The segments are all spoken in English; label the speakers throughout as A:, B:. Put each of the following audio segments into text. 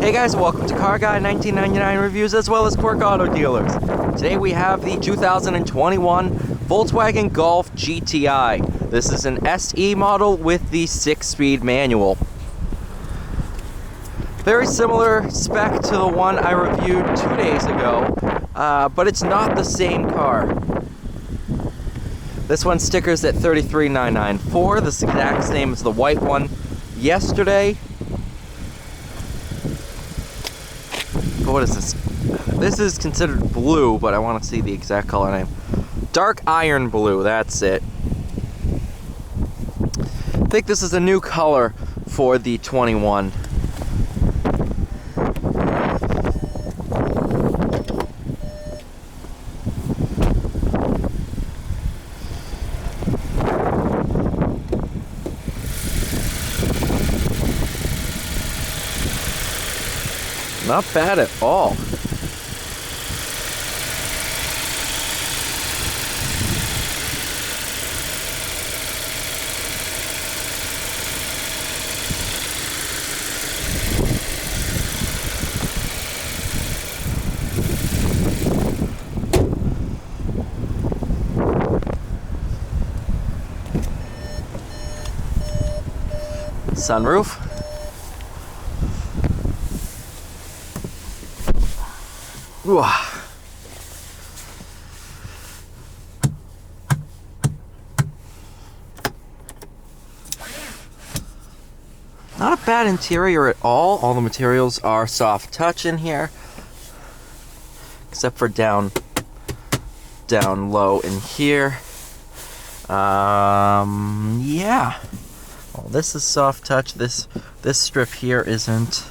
A: Hey guys, welcome to Car Guy 1999 Reviews as well as Quirk Auto Dealers. Today we have the 2021 Volkswagen Golf GTI. This is an SE model with the 6-speed manual. Very similar spec to the one I reviewed 2 days ago, but it's not the same car. This one stickers at $33,994, the exact same as the white one yesterday. What is this? This is considered blue, but I want to see the exact color name. Dark iron blue, that's it. I think this is a new color for the 21. Not bad at all. Sunroof. Ooh. Not a bad interior at all. All the materials are soft touch in here, except for down low in here. Yeah. Well, this is soft touch. This strip here isn't.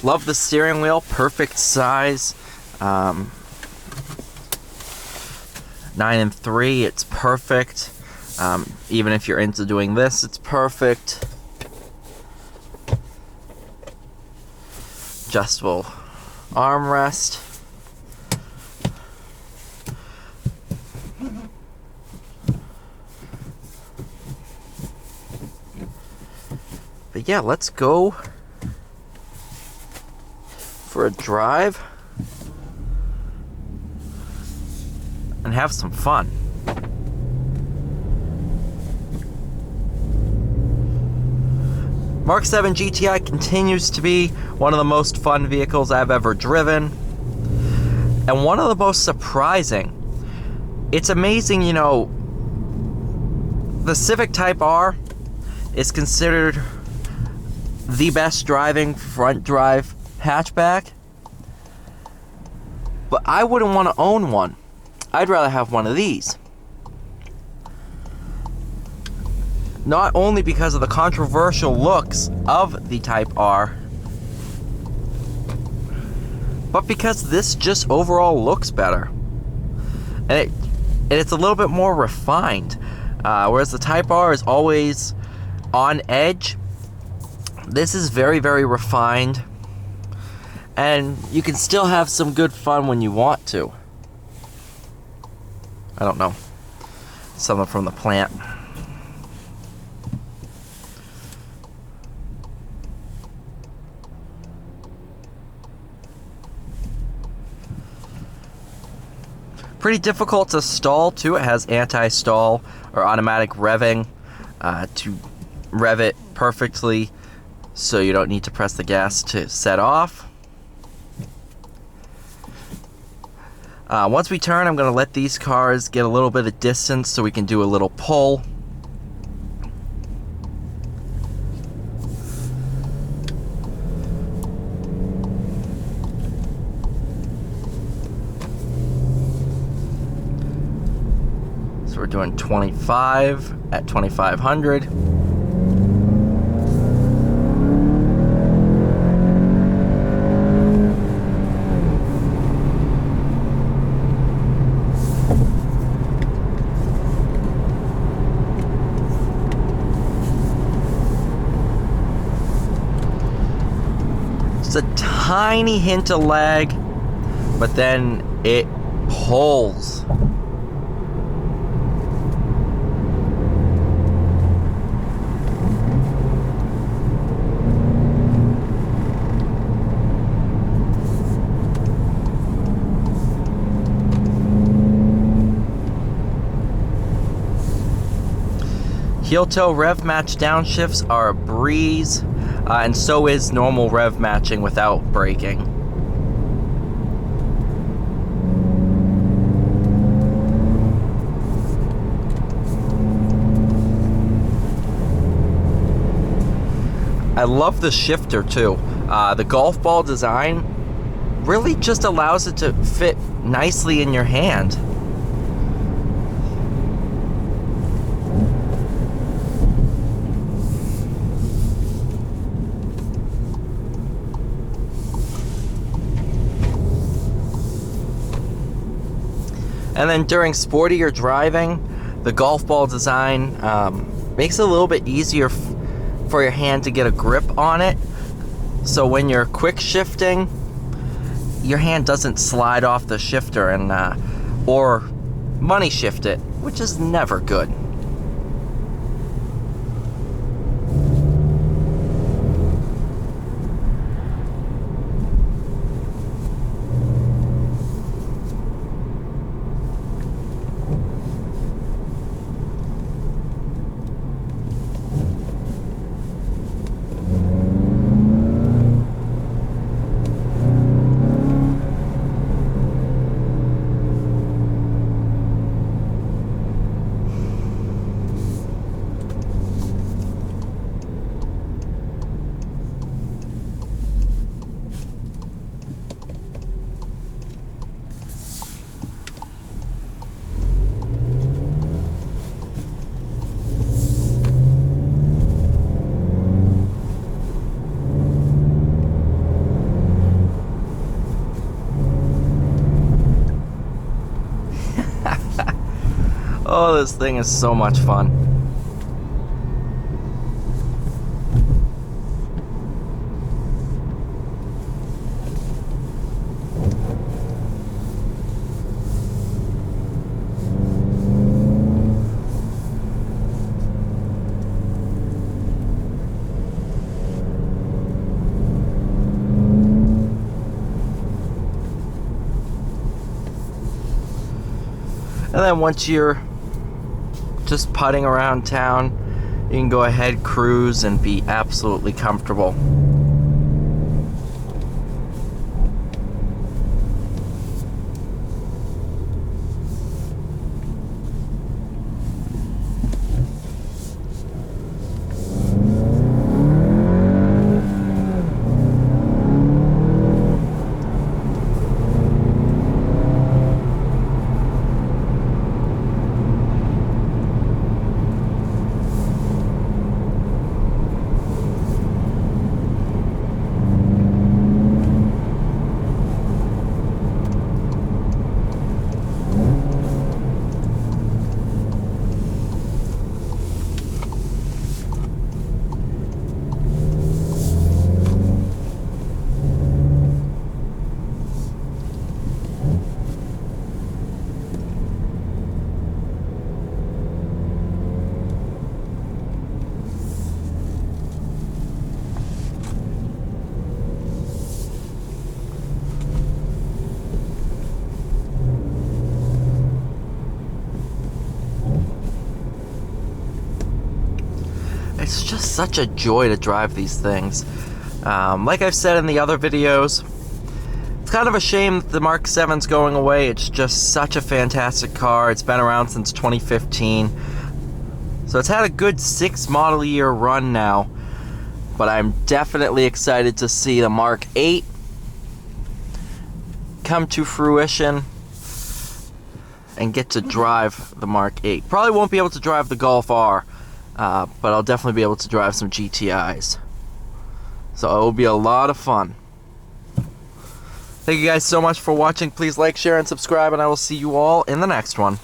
A: Love the steering wheel, perfect size. 9 and 3, it's perfect. Even if you're into doing this, it's perfect. Adjustable armrest. But yeah, let's go for a drive and have some fun. Mark 7 GTI continues to be one of the most fun vehicles I've ever driven, and one of the most surprising. It's amazing, you know, the Civic Type R is considered the best driving front drive hatchback, but I wouldn't want to own one. I'd rather have one of these. Not only because of the controversial looks of the Type R, but because this just overall looks better. And it's a little bit more refined. Whereas the Type R is always on edge, this is very, very refined. And you can still have some good fun when you want to. I don't know. Something from the plant. Pretty difficult to stall too. It has anti-stall or automatic revving to rev it perfectly, so you don't need to press the gas to set off. Once we turn, I'm going to let these cars get a little bit of distance so we can do a little pull. So we're doing 25 at 2500. A tiny hint of lag, but then it pulls. Heel toe rev match downshifts are a breeze, and so is normal rev matching without braking. I love the shifter too. The golf ball design really just allows it to fit nicely in your hand. And then during sportier driving, the golf ball design makes it a little bit easier for your hand to get a grip on it. So when you're quick shifting, your hand doesn't slide off the shifter and or money shift it, which is never good. Oh, this thing is so much fun. And then once you're just putting around town, you can go ahead, cruise, and be absolutely comfortable. It's just such a joy to drive these things. Like I've said in the other videos, it's kind of a shame that the Mark 7's going away. It's just such a fantastic car. It's been around since 2015. So it's had a good 6 model year run now. But I'm definitely excited to see the Mark 8 come to fruition and get to drive the Mark 8. Probably won't be able to drive the Golf R, but I'll definitely be able to drive some GTIs. So it will be a lot of fun. Thank you guys so much for watching. Please like, share, and subscribe, and I will see you all in the next one.